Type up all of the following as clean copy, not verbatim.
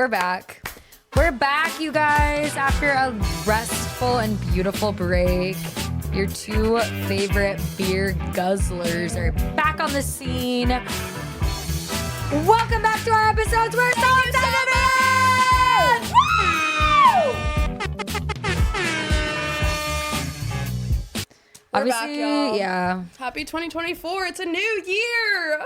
we're back. We're back, you guys, after a restful and beautiful break. Your two favorite beer guzzlers are back on the scene. Welcome back to our episodes. We're so excited! Obviously, back, y'all. yeah. Happy 2024. It's a new year.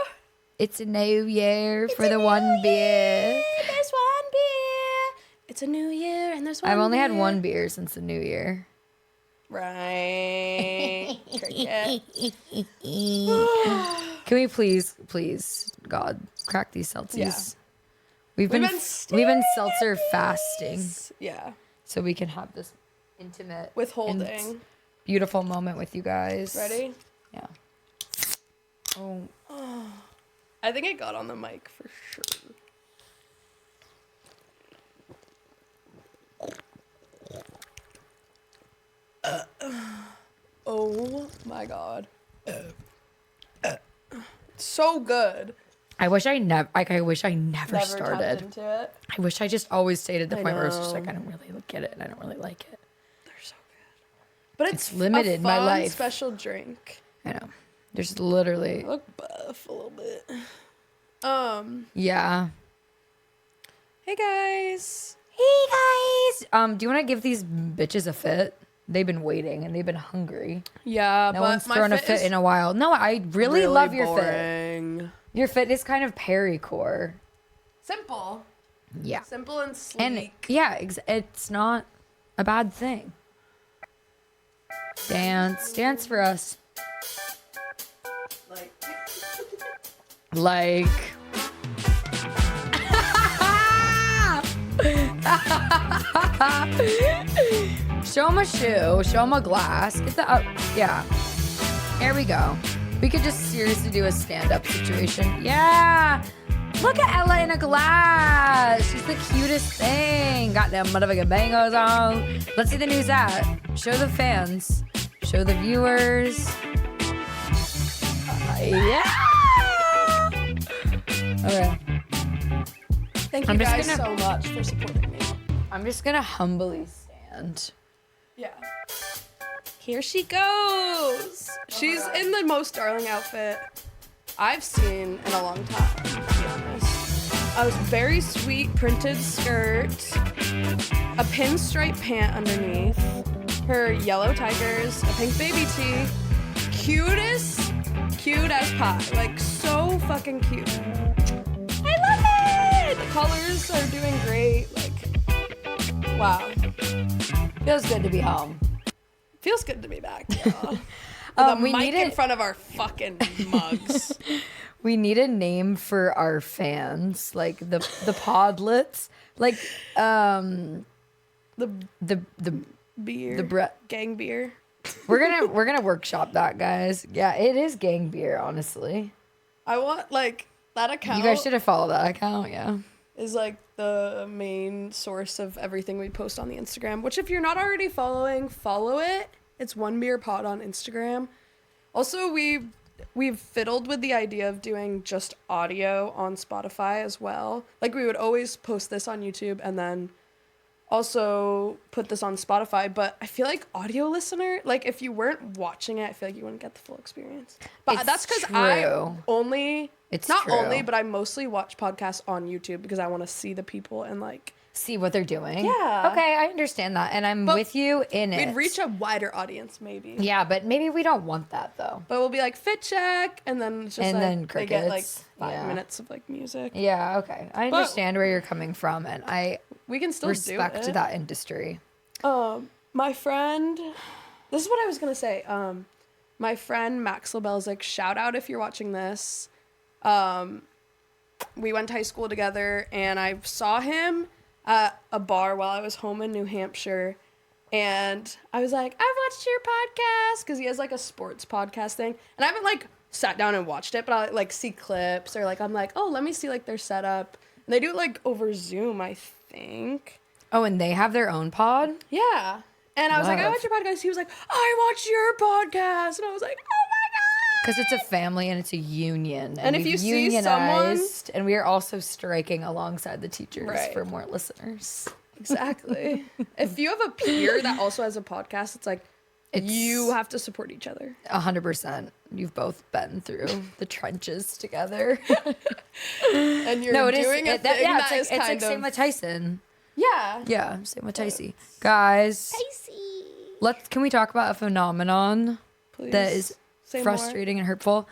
It's a new year for the one beer. There's one beer. It's a new year and there's one I've only had beer. one beer since the new year. Right. Cricket. Can we please, God, crack these Celsius? Yeah. We've been seltzer fasting, Yeah. so we can have this intimate, Withholding. and beautiful moment with you guys. Ready? Yeah. Oh. I think I got on the mic for sure. Oh my god. So good. I wish I never Never started. tapped into it. I wish I just always stayed at the I point where it's just like, know. I don't really get it and I don't really like it. They're so good. But it's limited, a my fun, life. special drink. I know. There's literally, I look buff a little bit. yeah. Hey guys. Hey guys. Do you want to give these bitches a fit? They've been waiting and they've been hungry. Yeah, No but one's my thrown a fit fit is in a while. No, I really love your fit. boring. Your fit is kind of Pericore. Simple. Yeah. Simple and sleek. And yeah, it's not a bad thing. Dance for us. Like Show him a shoe. Show him a glass. Get the up. Yeah. Here we go. We could just seriously do a stand-up situation. Yeah. Look at Ella in a glass. She's the cutest thing. Got them motherfucking bangos on. Let's see the news at. Show the fans. Show the viewers. Yeah. Okay. thank you I'm just guys gonna- so much for supporting me. I'm just gonna humbly stand. Yeah. Here she goes. She's in the most darling outfit I've seen in a long time, to be honest. A very sweet printed skirt, a pinstripe pant underneath, her yellow tigers, a pink baby tee, cute as pie, like so fucking cute. I love it! The colors are doing great, like, wow. Feels good to be home. Feels good to be back, y'all. With a we mic need in it. front of our fucking mugs. We need a name for our fans, like the podlets, like The the beer. the bre- Gang beer. we're gonna workshop that, guys. Yeah, it is gang beer, honestly. I want, like, that account You guys should have followed that account. Yeah. is, like, the main source of everything we post on the Instagram, which if you're not already following, follow it. It's One Beer Pod on Instagram. Also, we've fiddled with the idea of doing just audio on Spotify as well. Like, we would always post this on YouTube and then also put this on Spotify, but I feel like audio listener, like if you weren't watching it, I feel like you wouldn't get the full experience. But It's that's because I true. only, It's not true. only, but I mostly watch podcasts on YouTube because I want to see the people and like, See what they're doing. Yeah. Okay, I understand that, and I'm But with you in it. we'd reach a wider audience maybe. Yeah, but maybe we don't want that though. But we'll be like fit check, and then it's just And like then they get like crickets. 5 Yeah. minutes of like music. Yeah. Okay, I understand where you're coming from, and I We can still respect do it. that industry. My friend, this is what I was gonna say. My friend Max Lebelzik, shout out if you're watching this. We went to high school together, and I saw him at a bar while I was home in New Hampshire, and I was like, I've watched your podcast, because he has like a sports podcast thing, and I haven't like sat down and watched it, but I like see clips, or like I'm like, oh, let me see like their setup, and they do it like over Zoom, I think. Oh, and they have their own pod? Yeah. And I was like, I Love. watch your podcast. He was like, I watch your podcast. And I was like, oh Because it's a family and it's a union. And if we've you see someone- unionized, and we are also striking alongside the teachers Right. for more listeners. Exactly. If you have a peer that also has a podcast, it's like you have to support each other. 100%. You've both been through the trenches together. And you're doing a thing that is it's kind like same of... with Tyson. Yeah. Yeah, same with Tyson. Guys, can we talk about a phenomenon Please. that is Say frustrating and hurtful?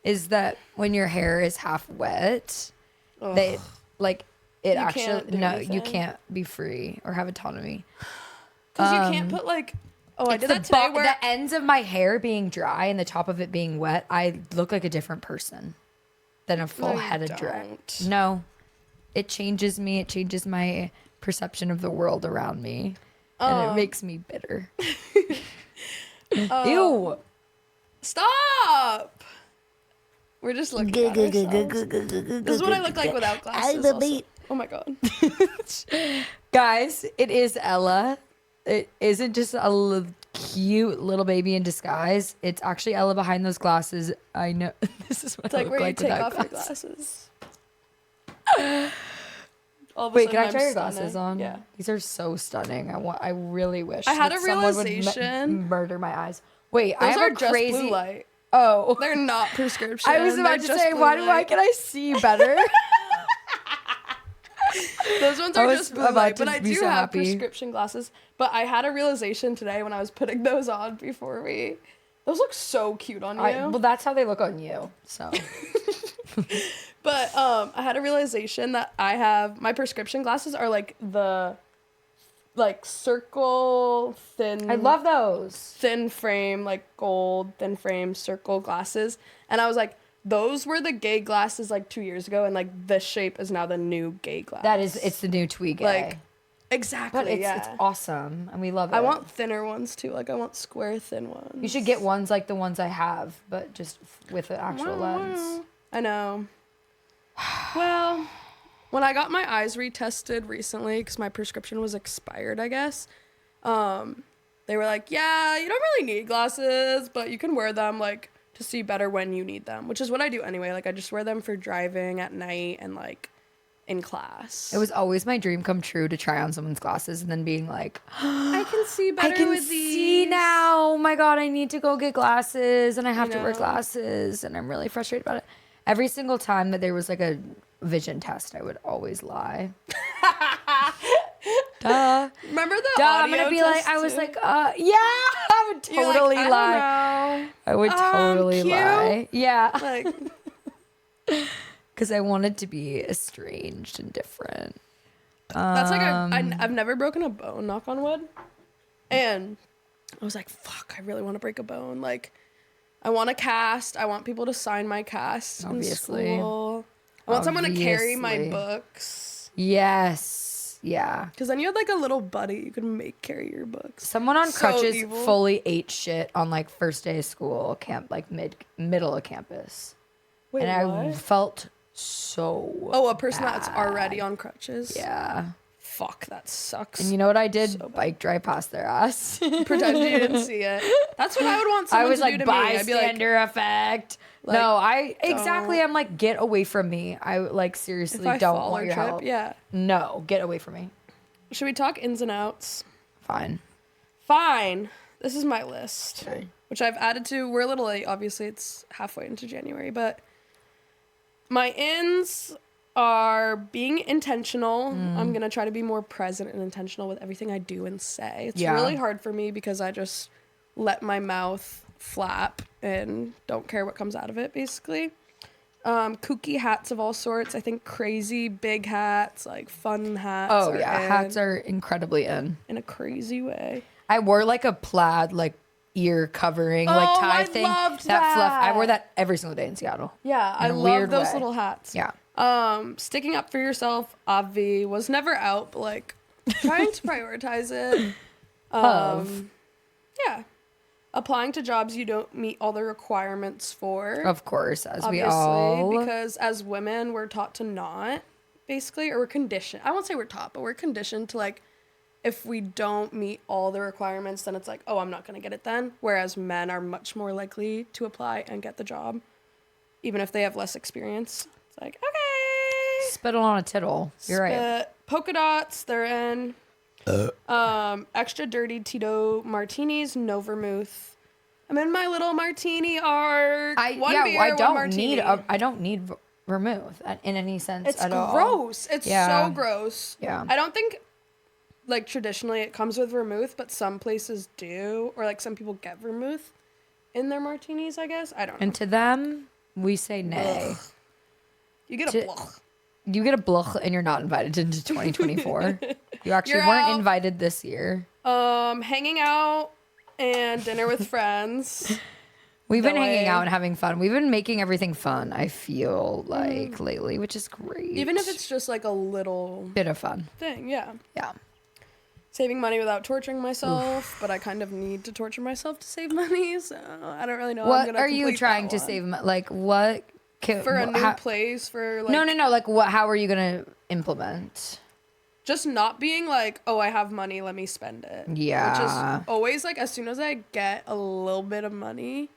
Is that when your hair is half wet, more. Ugh. they like it You actually can't do you anything. can't be free or have autonomy. Because you can't put like... Oh, I did that today where... the ends of my hair being dry and the top of it being wet, I look like a different person than a full you head of dread. don't. No, it changes me. It changes my perception of the world around me, and it makes me bitter. Ew. Stop! We're just looking at ourselves. This is what I look like without glasses. Also. Oh my god. Guys, it is Ella. It isn't just a cute little baby in disguise. It's actually Ella behind those glasses. I know. This is what It's I like look where you take without off your glasses. glasses. All of a Wait, sudden can I I'm try your stunning. glasses on? Yeah. These are so stunning. I really wish I had that a someone would realization. murder my eyes. Wait, I Those have are a just crazy. blue light. Oh, They're not prescription. I was about to They're just say, blue why light. can I see better? Those ones I are was just blue about light, to but I be do so have happy. prescription glasses. But I had a realization today when I was putting those on before we... Those look so cute on you. Well, that's how they look on you. So But I had a realization that I have... My prescription glasses are like the... Like circle thin... I love those. Thin frame, like gold, thin frame, circle glasses. And I was like, those were the gay glasses like 2 years ago. And like this shape is now the new gay glass. It's the new Tweegay. Like, exactly, but it's yeah. awesome, and we love it. I want thinner ones too. Like I want square thin ones. You should get ones like the ones I have, but just with an actual lens. I know. Well, when I got my eyes retested recently, because my prescription was expired, I guess, they were like, yeah, you don't really need glasses, but you can wear them, like, to see better when you need them, which is what I do anyway. Like, I just wear them for driving at night and, like, in class. It was always my dream come true to try on someone's glasses and then being like, I can see better I can with see these. now. Oh my God, I need to go get glasses and I have to wear know. glasses and I'm really frustrated about it. Every single time that there was like a vision test, I would always lie. Duh. Remember the Duh, I'm audio gonna be test like, I was too? like, yeah, I would You're like, totally I don't lie. know. I would totally cute? lie. Yeah. Like, Because I wanted to be estranged and different. that's like I've never broken a bone, knock on wood. And I was like, fuck, I really want to break a bone. Like, I want a cast. I want people to sign my cast Obviously. in school. I want someone to carry my Obviously. books. Yes. Yeah. Because then you had like a little buddy you could make carry your books. Someone on So crutches evil. fully ate shit on like first day of school, like middle of campus. Wait, and I what? felt so Oh, a person that's bad. already on crutches? Yeah. Fuck, that sucks. And you know what I did? So bad. Bike drive past their ass. Pretend you didn't see it. That's what I would want I someone was to do like to me. I'd be like, bystander effect. like, no, I exactly. don't- I'm like, get away from me. I like seriously if I don't fall want or your trip, help. yeah. No, get away from me. Should we talk ins and outs? Fine. Fine. This is my list, Okay. which I've added to. We're a little late, obviously. It's halfway into January, but my ins are being intentional. I'm going to try to be more present and intentional with everything I do and say. It's Yeah. really hard for me because I just let my mouth flap and don't care what comes out of it, basically. Kooky hats of all sorts. I think crazy big hats, like fun hats. Oh are yeah, in, hats are incredibly in. in a crazy way. I wore like a plaid like ear covering like Oh, tie I thing. loved fluff. I that. wore that every single day in Seattle. Yeah, I a love weird those way. little hats. Yeah. Sticking up for yourself, Avi, was never out, but like trying to prioritize it. Love. Yeah. Applying to jobs you don't meet all the requirements for. Of course, as we obviously, all. because as women, we're taught to not, basically, or we're conditioned. I won't say we're taught, but we're conditioned to like if we don't meet all the requirements, then it's like, oh, I'm not going to get it then. Whereas men are much more likely to apply and get the job, even if they have less experience. It's like, okay. Spittle on a tittle. You're right. Polka dots, they're in. Extra dirty Tito martinis, no vermouth. I'm in my little martini arc. I don't need vermouth in any sense it's at all. Gross. It's Yeah. so gross. Yeah. I don't think, like, traditionally it comes with vermouth, but some places do, or like some people get vermouth in their martinis, I guess. I don't know. And to them, we say nay. Ugh. You get a bluch. You get a bluch and you're not invited into 2024. You actually You're weren't out. invited this year. Hanging out and dinner with friends. We've been No hanging way. out and having fun. We've been making everything fun, I feel like, lately, which is great. Even if it's just like a little bit of fun. thing, yeah. Yeah. Saving money without torturing myself, but I kind of need to torture myself to save money, so I don't really know. how I'm What gonna are you complete trying that to one. save? Like, what? For a new place, for like... No. Like, what? How are you going to implement? Just not being like, oh, I have money, let me spend it. Yeah. Which is always like, as soon as I get a little bit of money,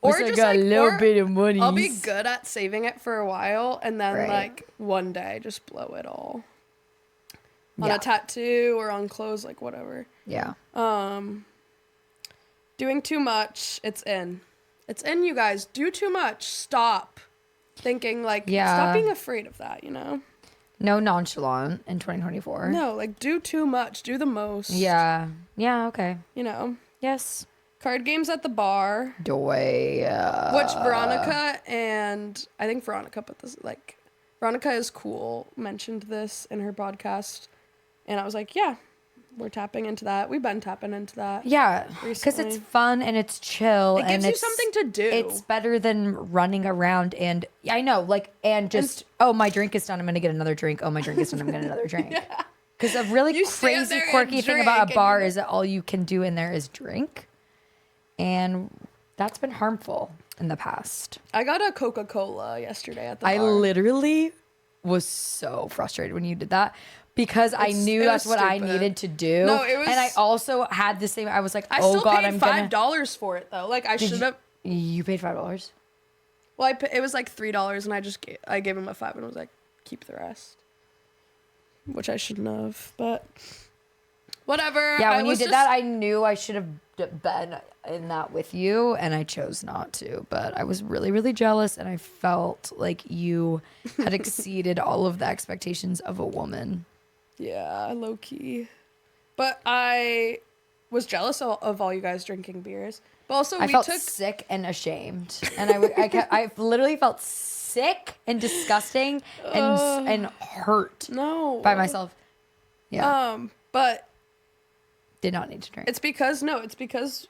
Or just got a little bit of money. I'll be good at saving it for a while, and then Right. like one day just blow it all on Yeah. a tattoo or on clothes, like whatever. Yeah. Doing too much, it's in, you guys. Do too much, stop thinking like, Yeah. stop being afraid of that, you know. No nonchalant in 2024. No, like, do too much, do the most. Yeah. Yeah. Okay. You know, Yes. card games at the bar. Doy. Which Veronica and I think Veronica put this, like, Veronica is cool, mentioned this in her podcast. And I was like, yeah, we're tapping into that. We've been tapping into that. Yeah, because it's recently. fun and it's chill. It gives and you it's something to do. It's better than running around and I know, like, and just oh, my drink is done. I'm gonna get another drink. Oh, my drink is done. I'm gonna get another drink. Because a really You stand crazy, there and quirky thing drink about a and bar you're is that all you can do in there is drink, and that's been harmful in the past. I got a Coca-Cola yesterday at the I bar. literally was so frustrated when you did that. Because I knew it that's was what I stupid. needed to do. No, it was- and I also had the same. I was like, I "Oh still God, paid I'm gonna." $5 for it though. Like I should have. You paid $5. Well, it was like $3, and I gave him a 5 and was like, keep the rest, which I shouldn't have, but whatever. Yeah, I when you was did just- that, I knew I should have been in that with you, and I chose not to. But I was really, really jealous, and I felt like you had exceeded all of the expectations of a woman. Yeah, low key. But I was jealous of all you guys drinking beers. But also, I we felt took. sick and ashamed, and I literally felt sick and disgusting and hurt No. by myself. Yeah, But did not need to drink. it's because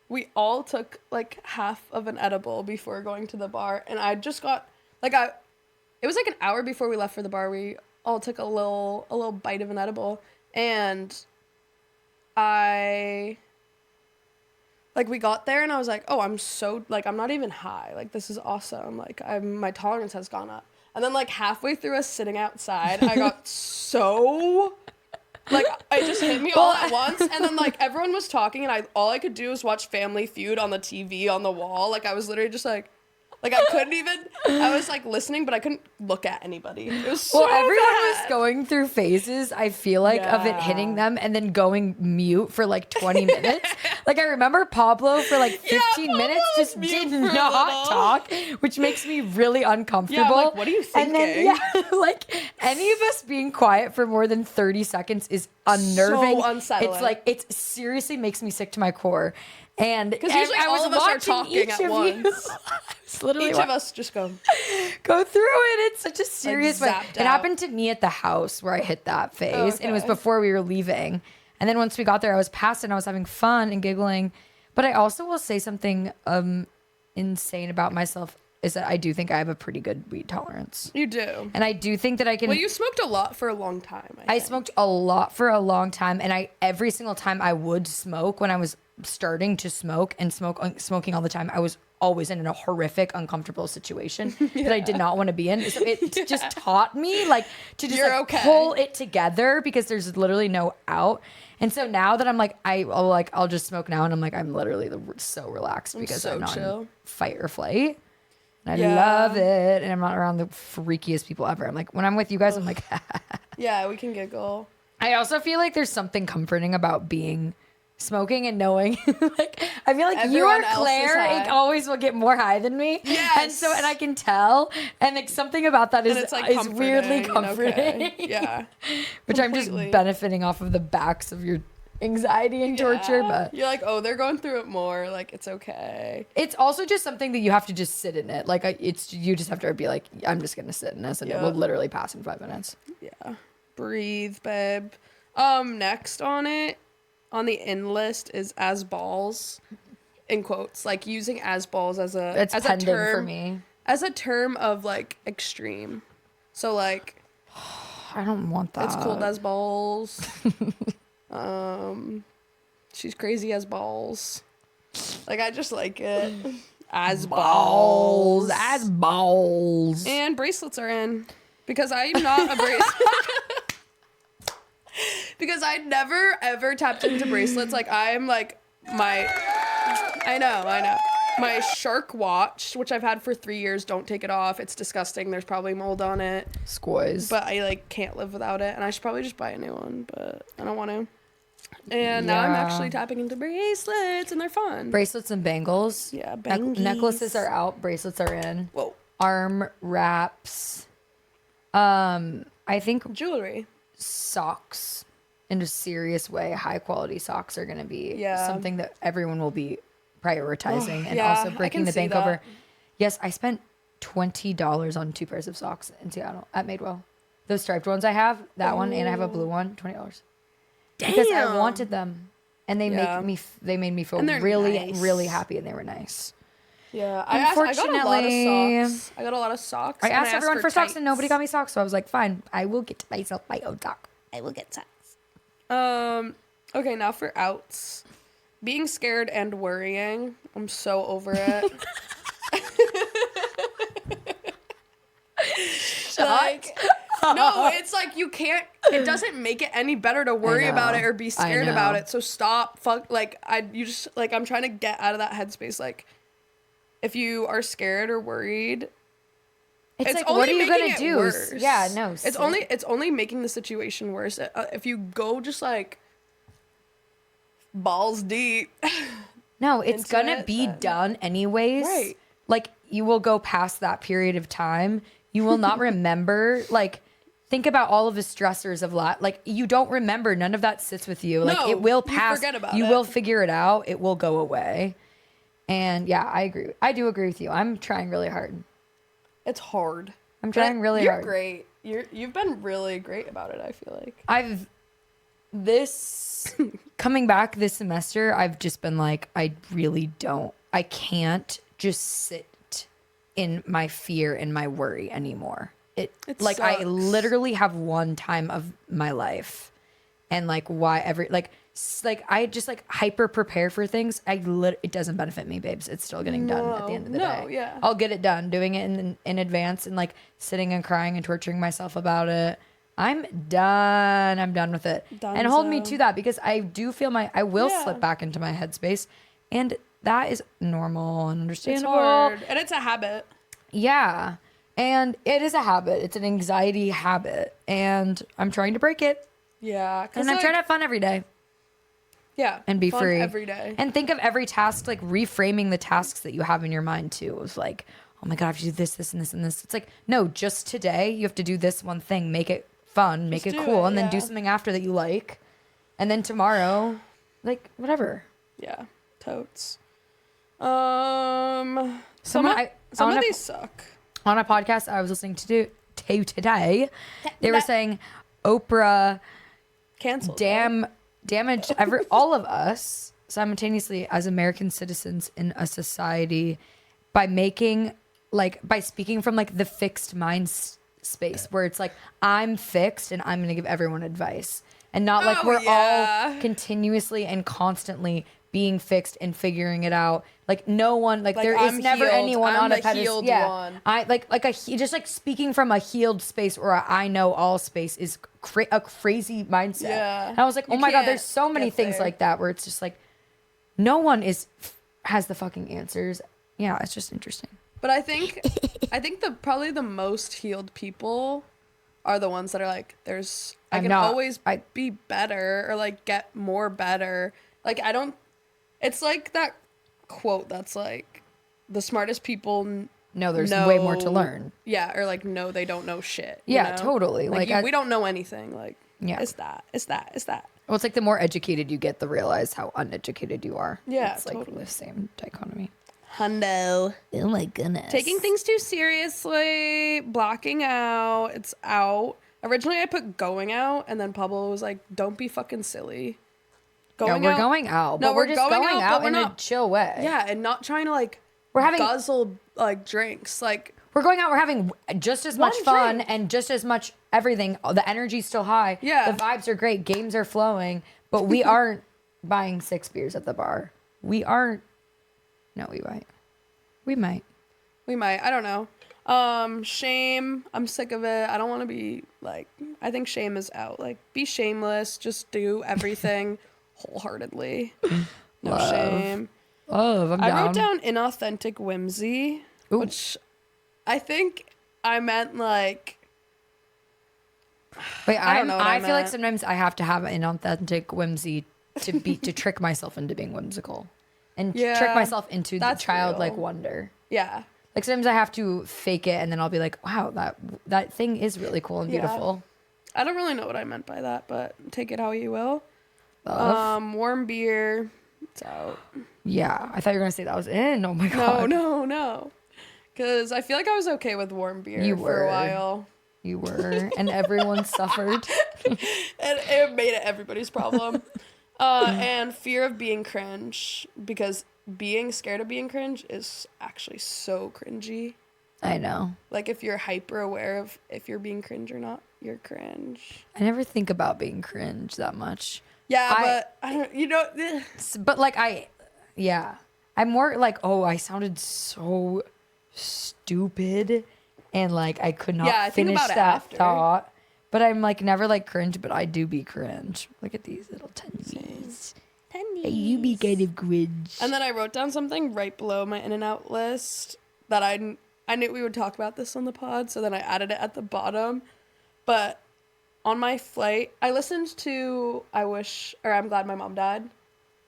we all took like half of an edible before going to the bar, and I just got it was like an hour before we left for the bar. We all took a little bite of an edible, and we got there and I was like, oh, I'm so, like, I'm not even high. Like, this is awesome. Like, my tolerance has gone up. And then, like, halfway through us sitting outside, I got so, like, it just hit me all at once. And then, like, everyone was talking and all I could do was watch Family Feud on the TV on the wall. Like, I was literally just like I couldn't even, I was, like, listening, but I couldn't look at anybody. It was so Well, everyone was bad. going through phases, I feel like, of it hitting them and then going mute for like 20 minutes. Like, I remember Pablo for like 15 Pablo minutes was just mute did for a not little. talk, which makes me really uncomfortable. Yeah, I'm like, what are you And then, thinking? like, any of us being quiet for more than 30 seconds is unnerving. unsettling. It's like, it seriously makes me sick to my core. And Because usually I was all of us are watching talking each at of once. you. I was literally Each of us just go. go through it. It's such a serious way. zapped It out. happened to me at the house where I hit that phase, and it was okay. before we were leaving. And then once we got there, I was past it and I was having fun and giggling. But I also will say something insane about myself is that I do think I have a pretty good weed tolerance. You do. And I do think that I can. Well, you smoked a lot for a long time. I smoked a lot for a long time, and every single time I would smoke when I was starting to smoke and smoking all the time, I was always in a horrific, uncomfortable situation that I did not want to be in. So it just taught me like to just pull it together because there's literally no out. And so now that I'm like, I'll just smoke now, and I'm like, I'm literally so relaxed because I'm not in fight or flight. And I love it, and I'm not around the freakiest people ever. I'm like, when I'm with you guys, I'm like, yeah, we can giggle. I also feel like there's something comforting about smoking and knowing, like, I feel like everyone you or Claire always will get more high than me. Yes. And I can tell, and like something about that is like weirdly comforting. Okay. Yeah. Which I'm just benefiting off of the backs of your anxiety and torture, but you're like, oh, they're going through it more, like it's okay. It's also just something that you have to just sit in it, like you just have to be like, I'm just gonna sit in this, and it will literally pass in 5 minutes. Yeah, breathe, babe. Next on the in list is as balls, in quotes, like using as balls as a term for me, as a term of like extreme. So like, I don't want that. It's cold as balls. She's crazy as balls. Like, I just like it. As balls. As balls. And bracelets are in. Because I'm not a bracelet. Because I never, ever tapped into bracelets. Like, I'm like, I know. My shark watch, which I've had for 3 years, don't take it off. It's disgusting. There's probably mold on it. Squoys. But I, like, can't live without it. And I should probably just buy a new one, but I don't want to. And now I'm actually tapping into bracelets, and they're fun. Bracelets and bangles. Yeah, bangies. Necklaces are out. Bracelets are in. Whoa. Arm wraps. I think jewelry. Socks. In a serious way, high quality socks are going to be something that everyone will be prioritizing, and also breaking the bank over. Yes, I spent $20 on 2 pairs of socks in Seattle at Madewell. Those striped ones I have, that one, and I have a blue one, $20. Damn. Because I wanted them, and they made me feel really, really happy, and they were nice. Yeah, I got a lot of socks. I asked everyone for socks, and nobody got me socks, so I was like, fine, I will get myself my own sock. I will get socks. Okay, now for outs. Being scared and worrying. I'm so over it. No, it's like you can't. It doesn't make it any better to worry about it or be scared about it. So stop. I'm trying to get out of that headspace. Like, if you are scared or worried, it's like, what are you gonna do? Worse. Yeah, no. It's only making the situation worse. If you go just like balls deep. No, it's gonna be done anyways. Right. Like, you will go past that period of time. You will not remember. Like, think about all of the stressors of life. Like, you don't remember. None of that sits with you. Like, it will pass. You forget about it. You will figure it out. It will go away. And yeah, I agree. I do agree with you. I'm trying really hard. It's hard. I'm trying really hard. You're great. You've been really great about it, I feel like. Coming back this semester, I've just been like, I can't just sit in my fear and my worry anymore. It like sucks. I literally have one time of my life, and like I just like hyper prepare for things. It doesn't benefit me, babes. It's still getting done at the end of the day. Yeah. I'll get it done. Doing it in advance and like sitting and crying and torturing myself about it. I'm done. I'm done with it. And hold me to that, because I do feel I will slip back into my headspace, and that is normal and understandable. It's hard. And it's a habit. Yeah. And it is a habit. It's an anxiety habit. And I'm trying to break it. Yeah. And I'm trying to have fun every day. Yeah. And be free. Every day. And think of every task, like reframing the tasks that you have in your mind too. It was like, oh my God, I have to do this, this, and this, and this. It's like, no, just today you have to do this one thing. Make it fun, make it cool, and then do something after that you like. And then tomorrow, like, whatever. Yeah. Totes. Some of these suck. On a podcast I was listening to today, they were saying Oprah canceled damaged all of us simultaneously as American citizens in a society by speaking from like the fixed mind space where it's like, I'm fixed and I'm going to give everyone advice, and not like we're all continuously and constantly being fixed and figuring it out. Like no one, like there is I'm never healed. anyone I'm on a the pedestal. healed Yeah, one. just like speaking from a healed space or a I know all space is a crazy mindset. Yeah. And I was like, You oh my God, can't there's so many get things there. like that where it's just like no one has the fucking answers. Yeah, it's just interesting. But I think probably the most healed people are the ones that are like, I can always be better or like get more better. Like it's like that quote that's like the smartest people No, there's way more to learn. Yeah, or like no, they don't know shit. Yeah, know? totally. We don't know anything. Like Yeah. it's that. Well, it's like the more educated you get, the realize how uneducated you are. Yeah, it's like totally. the same dichotomy. Hundo. Oh my goodness. Taking things too seriously, blocking out, it's out. Originally I put going out, and then Pablo was like, don't be fucking silly. We're going out, but we're just going out but in we're a not- chill way. Yeah, and not trying to like We're having- guzzle like drinks. Like We're going out, we're having just as much One fun drink. and just as much everything. The energy's still high. Yeah. The vibes are great. Games are flowing, but we aren't buying 6 beers at the bar. We aren't. No, we might. We might. we might, I don't know. Shame, I'm sick of it. I don't want to be like, I think shame is out. Like be shameless, just do everything wholeheartedly. No Love. shame. Oh, I'm I down. wrote down inauthentic whimsy, Ooh. which I think I meant like, Wait, I don't know what I feel like meant. sometimes I have to have an authentic whimsy to trick myself into being whimsical and Yeah, trick myself into the that's childlike real. wonder. yeah. Like sometimes I have to fake it and then I'll be like, wow, that thing is really cool and Yeah. beautiful. I don't really know what I meant by that, but take it how you will. Love. Warm beer, it's out. Yeah, I thought you were gonna say that was in. Oh my god. No. Because I feel like I was okay with warm beer You for a were. while. You were, and everyone suffered. And it made it everybody's problem. And fear of being cringe, because being scared of being cringe is actually so cringy. I know. Like if you're hyper aware of if you're being cringe or not, you're cringe. I never think about being cringe that much. Yeah, I- but I don't, But like I'm more like, oh, I sounded so stupid, and like I could not Yeah, I think finish about it that after. thought. But I'm like never like cringe, but I do be cringe. Look at these little tendies. You be kind of cringe. And then I wrote down something right below my in and out list that I knew we would talk about this on the pod, so then I added it at the bottom. But on my flight, I listened to I'm Glad My Mom Died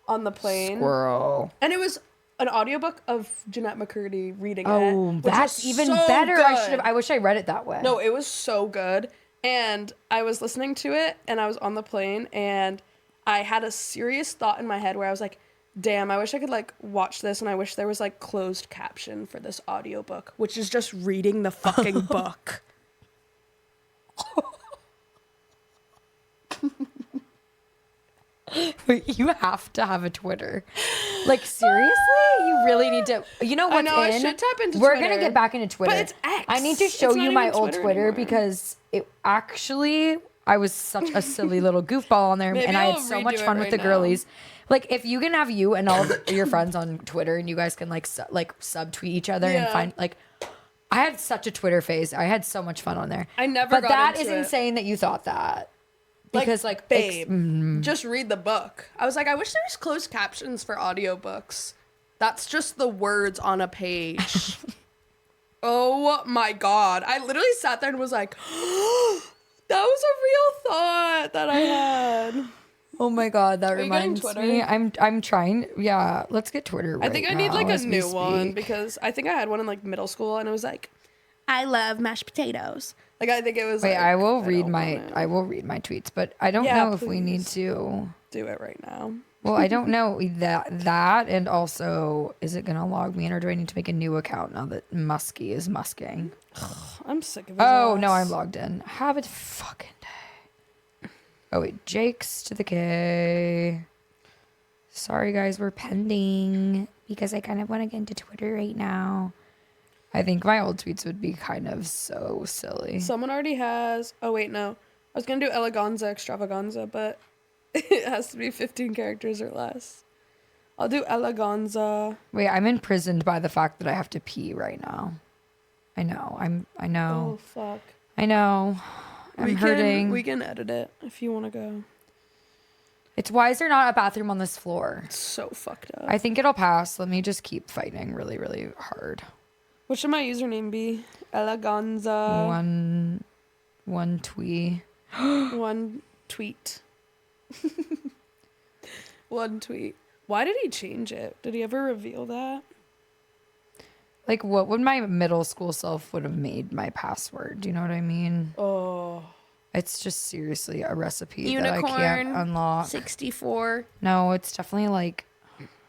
on the plane. Squirrel. And it was an audiobook of Jeanette McCurdy reading it. Oh, which that's was even so better. good. I wish I read it that way. No, it was so good. And I was listening to it and I was on the plane and I had a serious thought in my head where I was like, damn, I wish I could like watch this and I wish there was like closed caption for this audiobook, which is just reading the fucking book. Wait, you have to have a Twitter. Like seriously, you really need to. You know what's know, I in? should tap into We're Twitter. gonna get back into Twitter. But it's X. I need to It's show not you my even old Twitter Twitter anymore. because it actually I was such a silly little goofball on there, Maybe and I had I'll so redo much it fun with right the now. girlies. Like if you can have you and all of your friends on Twitter, and you guys can like subtweet each other and Yeah. find like. I had such a Twitter phase. I had so much fun on there. I never But got that into is it. insane that you thought that. Because like babe, just read the book. I was like, I wish there was closed captions for audiobooks. That's just the words on a page. Oh my god. I literally sat there and was like, that was a real thought that I had. Oh my god, that you getting reminds Twitter? me. I'm trying. Yeah, let's get Twitter. I think right I need like now a as we new one speak. because I think I had one in like middle school and it was like, I love mashed potatoes. Like I think it was Wait, like, I will read don't my want it. I will read my tweets, but I don't Yeah, know if we need please. to. Do it right now. Well, I don't know that and also is it gonna log me in or do I need to make a new account now that Muskie is musking? I'm sick of his Oh no, ass. I'm logged in. Have a fucking day. Oh wait, Jake's to the K. Sorry guys, we're pending because I kind of want to get into Twitter right now. I think my old tweets would be kind of so silly. Someone already has. Oh wait, no. I was gonna do eleganza extravaganza, but it has to be 15 characters or less. I'll do eleganza. Wait, I'm imprisoned by the fact that I have to pee right now. I know. I know. Oh, fuck. I know. I'm hurting. We can edit it if you want to go. It's why is there not a bathroom on this floor? It's so fucked up. I think it'll pass. Let me just keep fighting really, really hard. What should my username be? Eleganza. One twee. One tweet. One tweet. Why did he change it? Did he ever reveal that? Like, what would my middle school self would have made my password? Do you know what I mean? Oh. It's just seriously a recipe Unicorn, that I can't unlock. 64. No, it's definitely like,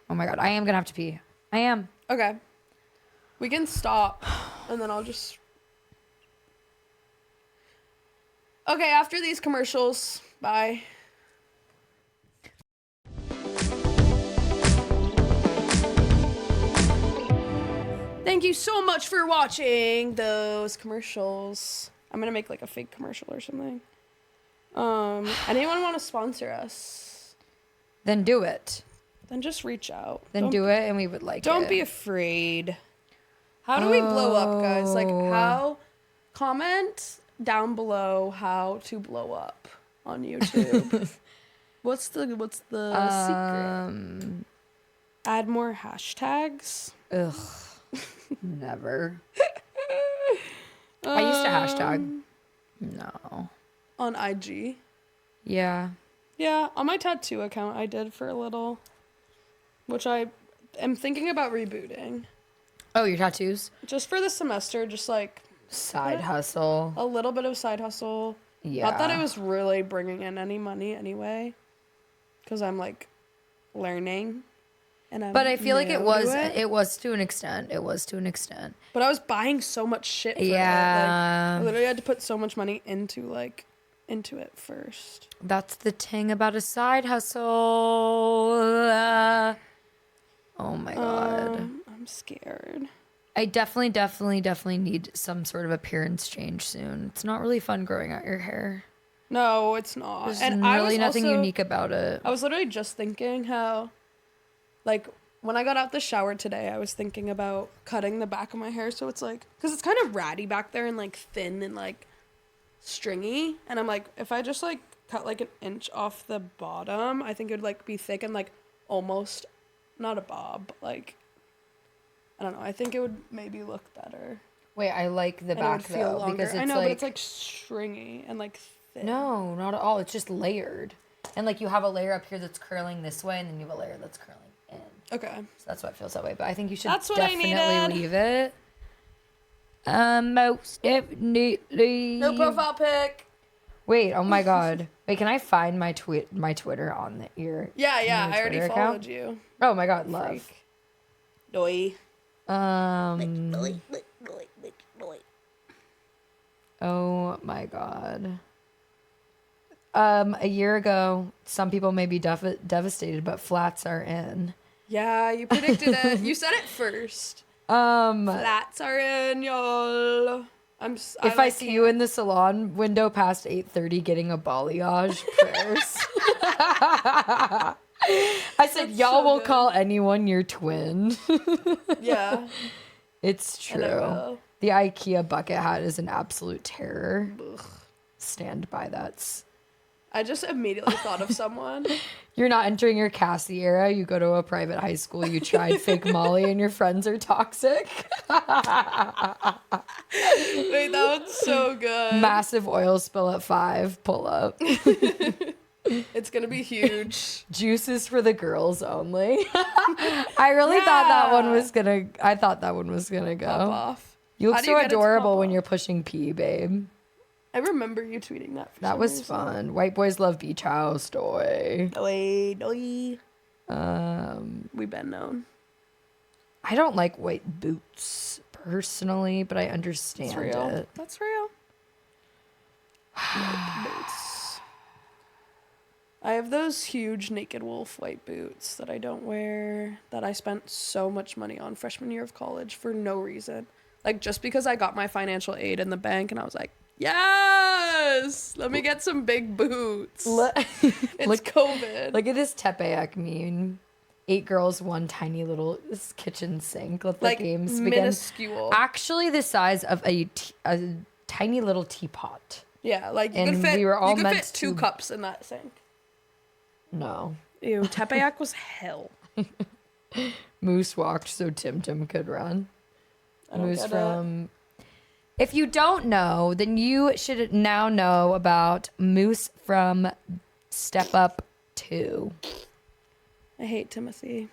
oh my God, I am going to have to pee. I am. Okay. We can stop and then I'll just... Okay, after these commercials, bye. Thank you so much for watching those commercials. I'm gonna make like a fake commercial or something. Anyone want to sponsor us? Then do it. Then just reach out. Then do it and we would like it. Don't be afraid. How do we blow up, guys? Like how? Comment down below how to blow up on YouTube. What's the secret? Add more hashtags. Ugh. Never. I used to hashtag. No. On IG. Yeah. Yeah, on my tattoo account I did for a little, which I am thinking about rebooting. Oh, your tattoos? Just for the semester, just like Side hustle. a little bit of side hustle. Yeah. Not that it was really bringing in any money anyway, because I'm like learning. But I feel like it was to an extent. But I was buying so much shit for it. Yeah. Like, I literally had to put so much money into it first. That's the thing about a side hustle. Oh my God. I'm scared. I definitely need some sort of appearance change soon. It's not really fun growing out your hair. No, it's not. There's and really nothing unique about it. I was literally just thinking how, like, when I got out the shower today, I was thinking about cutting the back of my hair so it's like, because it's kind of ratty back there and like thin and like stringy. And I'm like, if I just like cut like an inch off the bottom, I think it would like be thick and like almost not a bob, but like, I don't know. I think it would maybe look better. Wait, I like the And back it would feel though longer. because it's I know, like but it's like stringy and like thin. no, not at all. It's just layered, and like you have a layer up here that's curling this way, and then you have a layer that's curling in. Okay. So that's why it feels that way. But I think you should That's what I definitely needed. leave it. Most definitely. No profile pic. Wait, oh my God. Wait, can I find my Twitter on your Yeah, your I already Twitter followed account? you. Oh my God, love. Freak. Doi. Oh my God. A year ago, some people may be devastated, but flats are in. Yeah, you predicted it. You said it first. Um, Flats are in, y'all. if I see you in the salon window past 8:30 getting a balayage, prayers. I said, That's y'all so will good. call anyone your twin. Yeah. It's And I true. will. The IKEA bucket hat is an absolute terror. Stand by that. I just immediately thought of someone. You're not entering your Cassie era. You go to a private high school. You tried fake Molly, and your friends are toxic. Wait, that was so good. Massive oil spill at 5. Pull up. It's gonna be huge. Juices for the girls only. I really thought that one was gonna. I thought that one was gonna go. Pop off. You look How do so you get it to adorable pop when off? you're pushing pee, babe. I remember you tweeting that. For That some was reason. fun. White boys love beach house toy. Doi. We've been known. I don't like white boots personally, but I understand That's real. it. That's real. White boots. I have those huge Naked Wolf white boots that I don't wear, that I spent so much money on freshman year of college for no reason. Like, just because I got my financial aid in the bank and I was like, yes, let me get some big boots. It's COVID. Look at this Tepeyac meme. 8 girls, one tiny little kitchen sink. Let the Like games begin. minuscule. Actually, the size of a tiny little teapot. Yeah, like you And could fit, we were all you could meant fit 2 to- cups in that sink. No. Ew, Tepeyac was hell. Moose walked so Tim could run. I don't Moose get from. If you don't know, then you should now know about Moose from Step Up 2. I hate Timothy.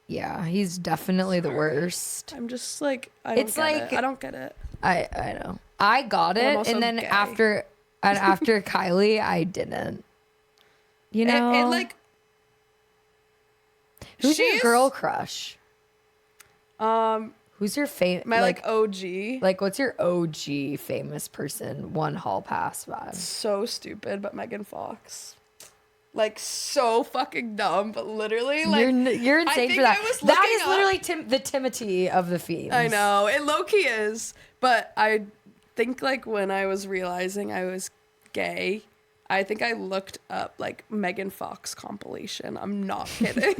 Yeah, he's definitely the worst. I'm just like, I don't It's get like- it. I don't get it. I know. I got I'm it, also and then gay. after Kylie, I didn't. You know, It like, who's your she's- girl crush? Who's your favorite? my like OG. Like, what's your OG famous person? One hall pass vibe. So stupid, but Megan Fox. Like so fucking dumb, but literally like You're I insane think for that. I was That looking is up- literally the Timothy of the fiends. I know it low key is, but I think like when I was realizing I was gay, I think I looked up like Megan Fox compilation. I'm not kidding.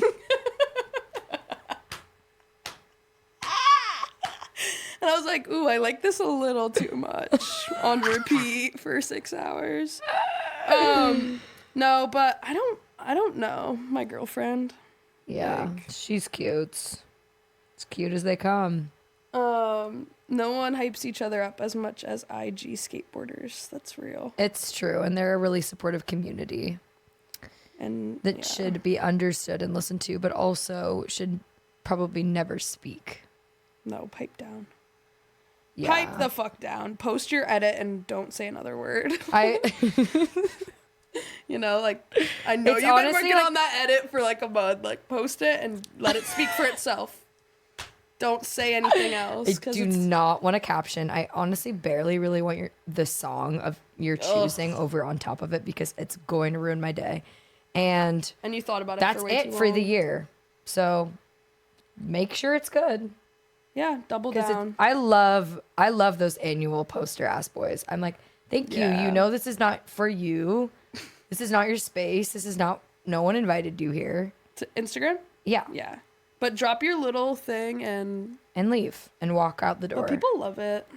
And I was like, ooh, I like this a little too much on repeat for 6 hours. No, but I don't know my girlfriend. Yeah, she's cute. As cute as they come. No one hypes each other up as much as IG skateboarders. That's real. It's true, and they're a really supportive community And that yeah. should be understood and listened to, but also should probably never speak. No, pipe down. Yeah. Pipe the fuck down. Post your edit and don't say another word. I You know, like I know It's you've been honestly, working like- on that edit for like a month. Like post it and let it speak for itself. Don't say anything else. I 'Cause do it's, not want a caption. I honestly barely really want the song of your choosing over on top of it because it's going to ruin my day. And and you thought about it that's for way it too for the long. year. So make sure it's good. Yeah, double Because down. I love those annual poster ass boys. I'm like, thank you. Yeah. You know this is not for you. This is not your space. This is not. No one invited you here. To Instagram? Yeah, Yeah. But drop your little thing and and leave and walk out the door. but people love it.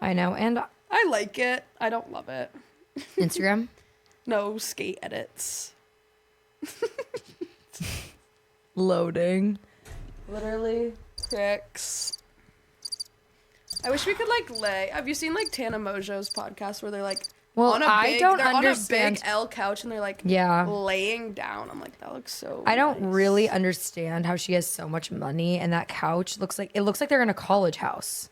I know. And I like it. I don't love it. Instagram. No skate edits. Loading. Literally. Cricks. I wish we could like lay. Have you seen like Tana Mojo's podcast where they're like Well, on a I big, don't they're understand- on a big L couch and they're like Yeah. laying down. I'm like that looks so. I don't nice. really understand how she has so much money and that couch looks like they're in a college house.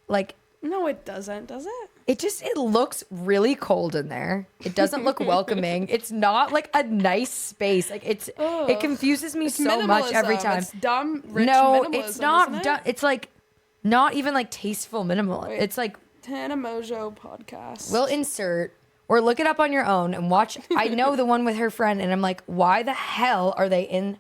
Like No, it doesn't. Does it? it looks really cold in there. It doesn't look welcoming. It's not like a nice space. Like it Ugh. confuses me so much every Minimalism. time. It's dumb. Rich No, minimalism, it's not. isn't it? It's like not even like tasteful minimal. Wait. It's like Tana Mojo podcast. we'll insert or look it up on your own and watch. I know the one with her friend, and I'm like, why the hell are they in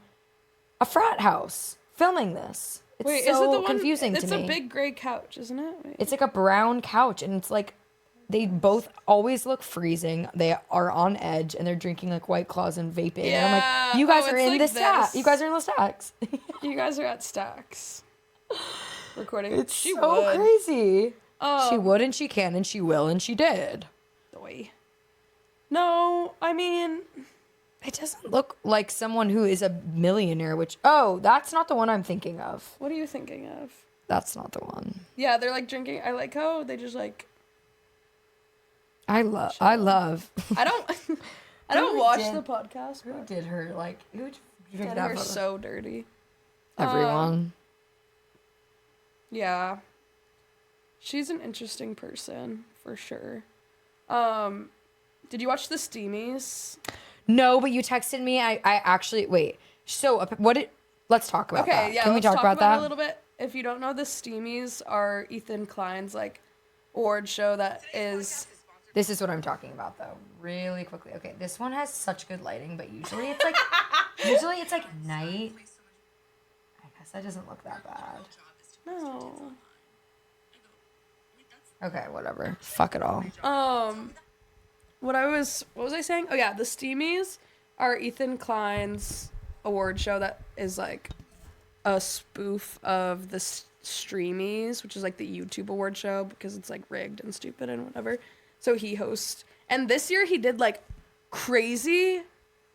a frat house filming this? It's Wait, so is it the one? confusing It's to me. a big gray couch, isn't it? Wait. It's like a brown couch, and it's like they both always look freezing. They are on edge, and they're drinking like White Claws and vaping. And I'm Yeah. like, you guys Oh, are it's in like the stack. this. You guys are in the stacks. You guys are at Stacks. Recording. It's She so would. crazy. She Um, would, and she can, and she will, and she did. Doy. No, I mean, It doesn't look like someone who is a millionaire. That's not the one I'm thinking of. what are you thinking of? That's not the one. Yeah, they're like drinking. I like how they just like. I love. I don't. I don't Who watch did- the podcast. Who But did her like? Who did did that her photo? so dirty. Everyone. Yeah. She's an interesting person for sure. Did you watch the Steamies? No, but you texted me. I actually wait. So what did? Let's talk about that. Okay, yeah. Can we let's talk about it that? a little bit? If you don't know, the Steamies are Ethan Klein's like award show that is. This is what I'm talking about, though. Really quickly. Okay, this one has such good lighting, but usually it's like night. I guess that doesn't look that bad. No. Okay, whatever. Fuck it all. What was I saying? Oh yeah, the Steamies are Ethan Klein's award show that is like a spoof of the Streamies, which is like the YouTube award show because it's like rigged and stupid and whatever. So he hosts, and this year he did like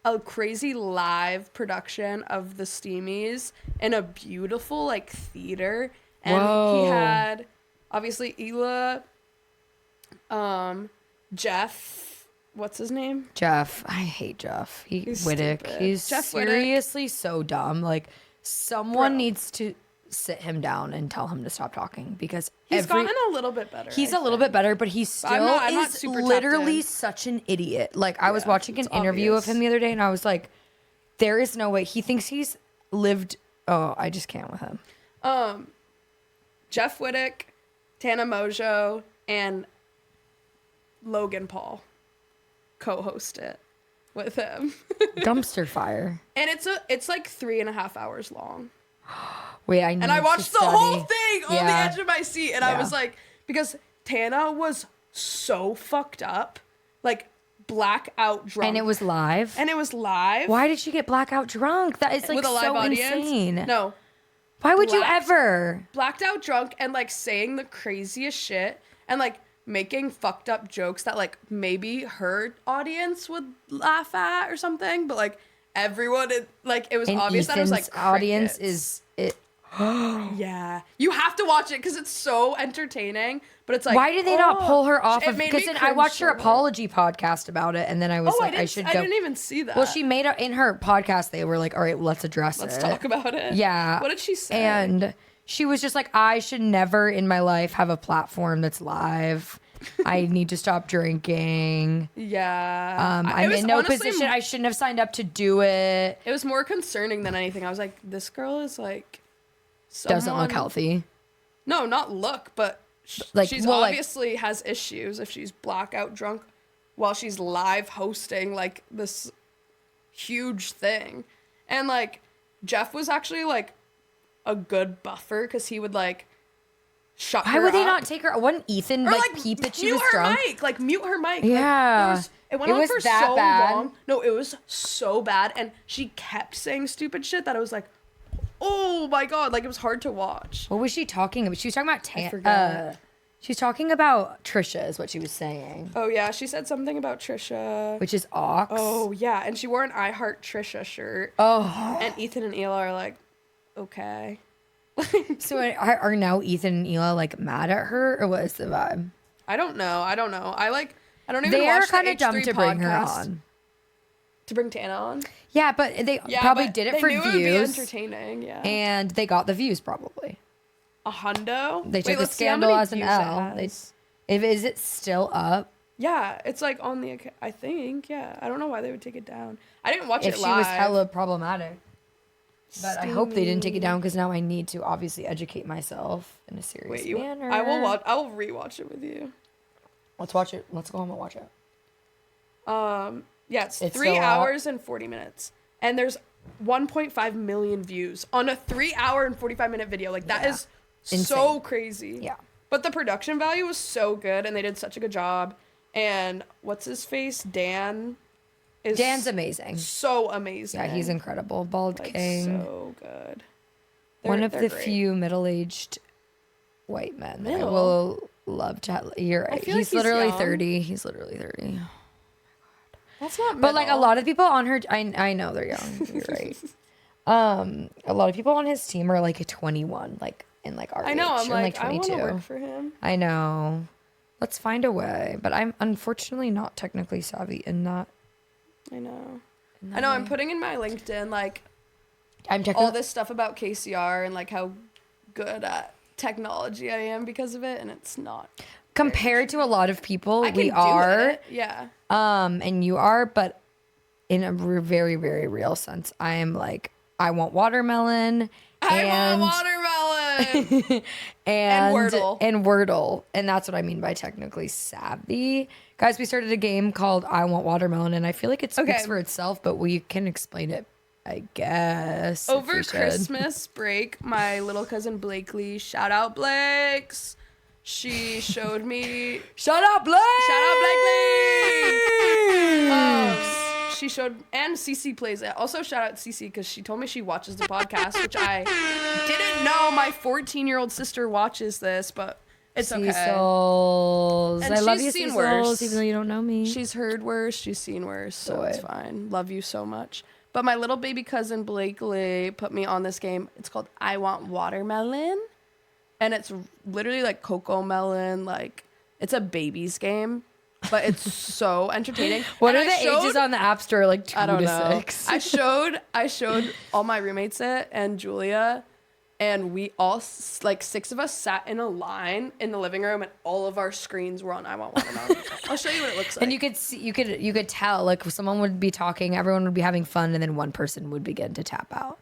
a crazy live production of the Steamies in a beautiful like theater, and Whoa. he had obviously Ela, Jeff, what's his name? Jeff. I hate Jeff. He's Wittick. stupid. He's Jeff Wittick. seriously so dumb. Like, someone Bro. needs to sit him down and tell him to stop talking because He's gotten a little bit better. He's I a little think. bit better, but he still I'm not is super tapped literally in. such an idiot. Like, I was Yeah, watching an it's interview of obvious. him the other day, and I was like, there is no way. He thinks he's lived. Oh, I just can't with him. Jeff Wittick, Tana Mojo, and Logan Paul co-host it with him. Dumpster fire. And it's like 3.5 hours long. Wait, I need And I to watched the study. whole thing on the Yeah. edge of my seat. And I Yeah. was like, because Tana was so fucked up, like blackout drunk. And it was live. And it was live. Why did she get blackout drunk? That is like with a live so audience. insane. No, Why would you Blacked- ever? blacked out drunk and like saying the craziest shit and like making fucked up jokes that like maybe her audience would laugh at or something, but like everyone like it was And obvious that it was like Ethan's audience crickets. is it. Yeah, you have to watch it because it's so entertaining. But it's like, Why did they not oh, pull her off it of? made Because me then I cringe watched her so hard. apology podcast about it, and then I was Oh, like, I should go. I didn't even see that. Well, she made it in her podcast. They were like, all right, let's address Let's it. talk about it. Yeah. What did she say? And she was just like, I should never in my life have a platform that's live. I need to stop drinking. Yeah. It I'm was in no honestly position. I shouldn't have signed up to do it. It was more concerning than anything. I was like, this girl is like, Doesn't look someone- healthy. No, not look, but Like, she's well, like- obviously has issues if she's blackout drunk while she's live hosting like this huge thing. And like Jeff was actually like a good buffer because he would like shut Why her would they up. not take her? Wouldn't Ethan Or like peep that she mute was her drunk? mic, like mute her mic. Yeah. Like, it went It on was for that so bad? long. No, it was so bad, and she kept saying stupid shit that I was like, oh my god, like it was hard to watch. What was she talking about? She was talking about forgot. she was talking about Trisha is what she was saying, Oh yeah, she said something about Trisha. which is Ox. Oh yeah, and she wore an I Heart Trisha shirt. Oh. And Ethan and Ela are like, okay. So are now Ethan and Ela like mad at her, or what is the vibe? I don't know. I don't even They are watch the kind of H3 dumb to bring her podcast. on. To bring Tana on? Yeah, but they Yeah, probably but did it they for knew It would be views, entertaining, yeah. and they got the views probably. A hundo? They took the let's see how scandal many as an views it L. has. Is it still up? Yeah, it's like on the I think, yeah. I don't know why they would take it down. I didn't watch If it she live. was hella problematic. But I hope they didn't take it down because now I need to obviously educate myself in a serious Wait, manner. I will rewatch it with you. Let's watch it. Let's go home and watch it. Yeah, it's It's 3 still up? hours and 40 minutes. And there's 1.5 million views on a 3 hour and 45 minute video. Like that Yeah. is Insane. so crazy. Yeah. But the production value was so good and they did such a good job. And what's his face? Dan is Dan's amazing. so amazing. Yeah, he's incredible. Bald like, King. so good. One of They're the great. few middle-aged white men that I Middle? will love to have. You're right. feel like He's he's literally young. 30. He's literally 30. That's not But like a middle. lot of people on her, I know they're young. You're right. A lot of people on his team are like 21, like in like our I know. age, I'm or, like, I want 22. to work for him. I know. Let's find a way. But I'm unfortunately not technically savvy in that. I know. in that I know. I'm way. putting in my LinkedIn like I'm all technically. this stuff about KCR and like how good at technology I am because of it, and it's not. Compared to a lot of people, I can we do are. it. Yeah. And you are, but in a very, very real sense, I am like, I want watermelon. I want watermelon. and Wordle. And Wordle. And that's what I mean by technically savvy. Guys, we started a game called I Want Watermelon, and I feel like it speaks Okay. for itself, but we can explain it, I guess. if Over we should. Christmas break, my little cousin Blakely, shout out Blakes. She showed me. Shut up, Blake! Shout out Blakely. she showed, and Cece plays it. Also, shout out Cece because she told me she watches the podcast, which I didn't know. My 14-year-old sister watches this, but it's okay. Cecils. And I love she's you, seen Cecils, worse. even though you don't know me. She's heard worse. She's seen worse, so Boy. it's fine. Love you so much. But my little baby cousin Blakely put me on this game. It's called I Want Watermelon, and it's literally like Cocoa Melon. Like it's a baby's game. But it's so entertaining. What And are the ages on the App Store? Like 2 I don't to know. 6. I showed all my roommates it and Julia, and we all like 6 of us sat in a line in the living room, and all of our screens were on I Want Watermelon. I'll show you what it looks like. And you could see, you could tell, like someone would be talking, everyone would be having fun, and then one person would begin to tap out,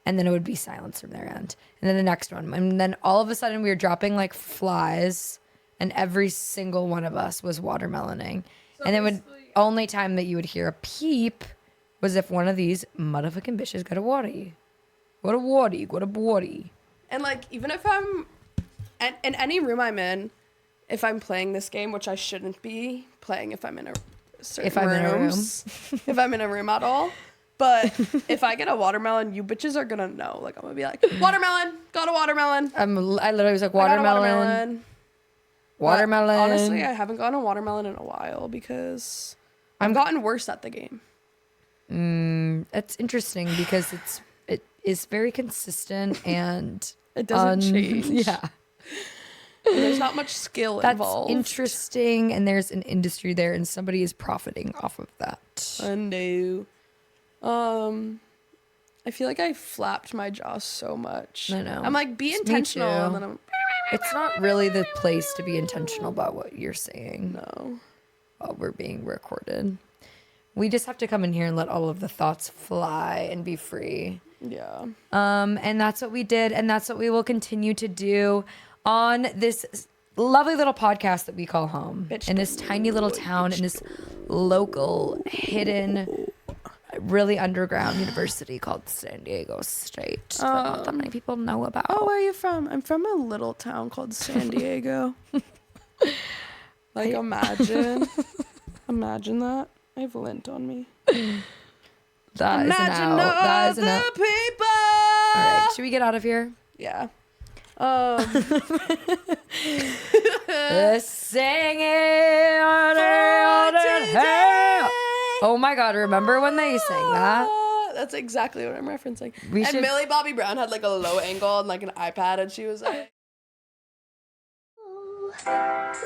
and then it would be silence from their end, and then the next one, and then all of a sudden we were dropping like flies. And every single one of us was watermeloning. So and then only time that you would hear a peep was if one of these motherfucking bitches got a watery. What a watery, what a watery. And like, even if I'm in any room I'm in, if I'm playing this game, which I shouldn't be playing if I'm in a certain rooms, if I'm in a room at all. But if I get a watermelon, you bitches are gonna know. Like, I'm gonna be like, watermelon, got a watermelon. I literally was like, watermelon. Watermelon. But honestly, I haven't gotten a watermelon in a while because I've gotten worse at the game. That's interesting because it is very consistent and it doesn't change. Yeah. And there's not much skill involved. That's interesting, and there's an industry there, and somebody is profiting off of that. I know. I feel like I flapped my jaw so much. I know. I'm like, be intentional, and then I'm. It's not really the place to be intentional about what you're saying. No. While we're being recorded. We just have to come in here and let all of the thoughts fly and be free. Yeah. And that's what we did, and that's what we will continue to do on this lovely little podcast that we call home. In this tiny little town, in this local, hidden, really underground university called San Diego State that not that many people know about. Oh, where are you from? I'm from a little town called San Diego. Like, imagine that. I have lint on me. That Imagine is an out. That is an the out. people. All right, should we get out of here? Yeah. Singing oh my God, remember when they sang that? That's exactly what I'm referencing. And Millie Bobby Brown had like a low angle and like an iPad, and she was like,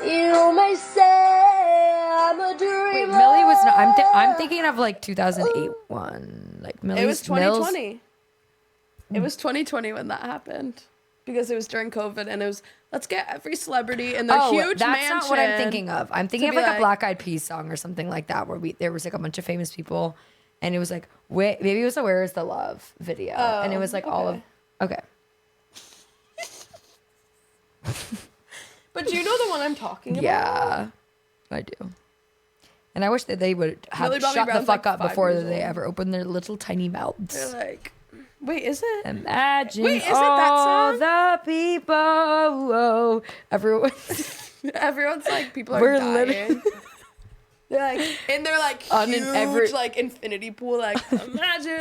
you may say I'm a dreamer. Wait, Millie was not. I'm thinking of like 2008 one. Like Millie's, it was 2020. It was 2020 when that happened. Because it was during COVID, and it was, let's get every celebrity in their huge that's mansion. not what I'm thinking of. I'm thinking of be like a Black Eyed Peas song or something like that, where there was like a bunch of famous people, and it was like, maybe it was the Where Is the Love video, and it was like all of, okay. But do you know the one I'm talking about? Yeah, I do. And I wish that they would have Millie Bobby shut the Brown's fuck like up 5 before years they old. ever opened their little tiny mouths. They're like, wait, is it? Imagine Wait, is it that all song? the people. Oh, everyone. Everyone's like, people are We're dying. They're like, and they're like huge, like infinity pool. Like, imagine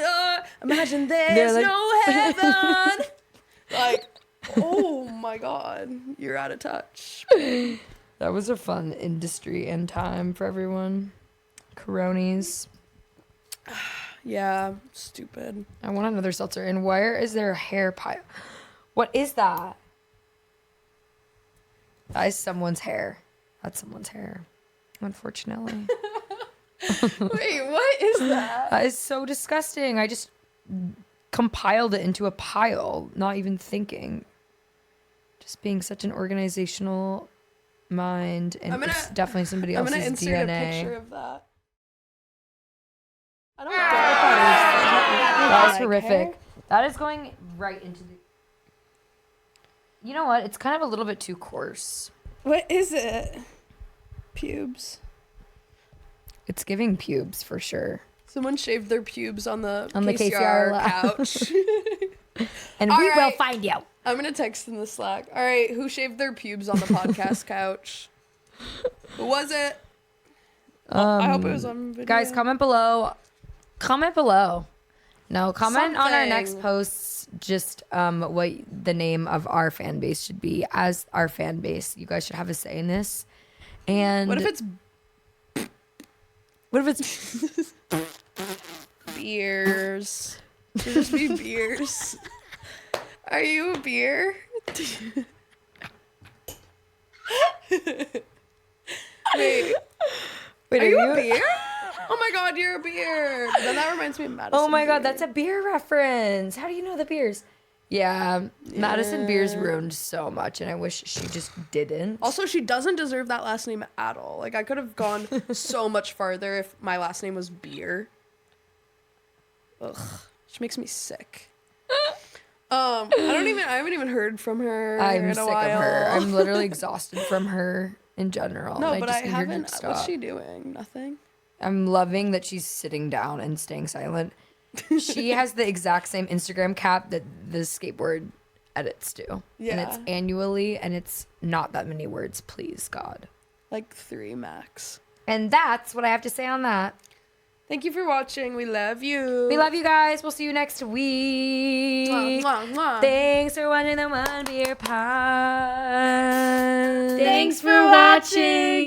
there's like, no heaven. Like, oh my God, you're out of touch. That was a fun industry and time for everyone. Coronies. Yeah, stupid. I want another seltzer. And where is there a hair pile? What is that? That is someone's hair. That's someone's hair. Unfortunately. Wait, what is that? That is so disgusting. I just compiled it into a pile, not even thinking. Just being such an organizational mind, and it's definitely somebody else's I'm gonna insert DNA. a picture of that. I don't That was horrific. That is going right into the. You know what? It's kind of a little bit too coarse. What is it? Pubes. It's giving pubes for sure. Someone shaved their pubes on the KCR couch. And All we will right. find you. I'm gonna text in the Slack. All right, who shaved their pubes on the podcast couch? Who was it? I hope it was on video. Guys, comment below Comment below. No, comment on our next Something. posts just what the name of our fan base should be as our fan base. You guys should have a say in this. And What if it's what if it's beers? Should just be beers. Are you a beer? Wait, Wait, are you a beer? Oh my god, you're a beer. Then that reminds me of Madison. Oh my god, Beer. that's a beer reference. How do you know the beers? Yeah, Madison Beers ruined so much, and I wish she just didn't. Also, she doesn't deserve that last name at all. Like, I could have gone so much farther if my last name was Beer. Ugh, she makes me sick. I haven't even heard from her I'm in a sick while. of her. I'm literally exhausted from her in general. No, and but just I need her to haven't. stop. What's she doing? Nothing. I'm loving that she's sitting down and staying silent. She has the exact same Instagram cap that the skateboard edits to. And it's Yeah. annually, and it's not that many words, please, God. Like 3 max. And that's what I have to say on that. Thank you for watching. We love you. We love you guys. We'll see you next week. Mwah, mwah, mwah. Thanks for watching the One Beer Pod. Thanks for watching.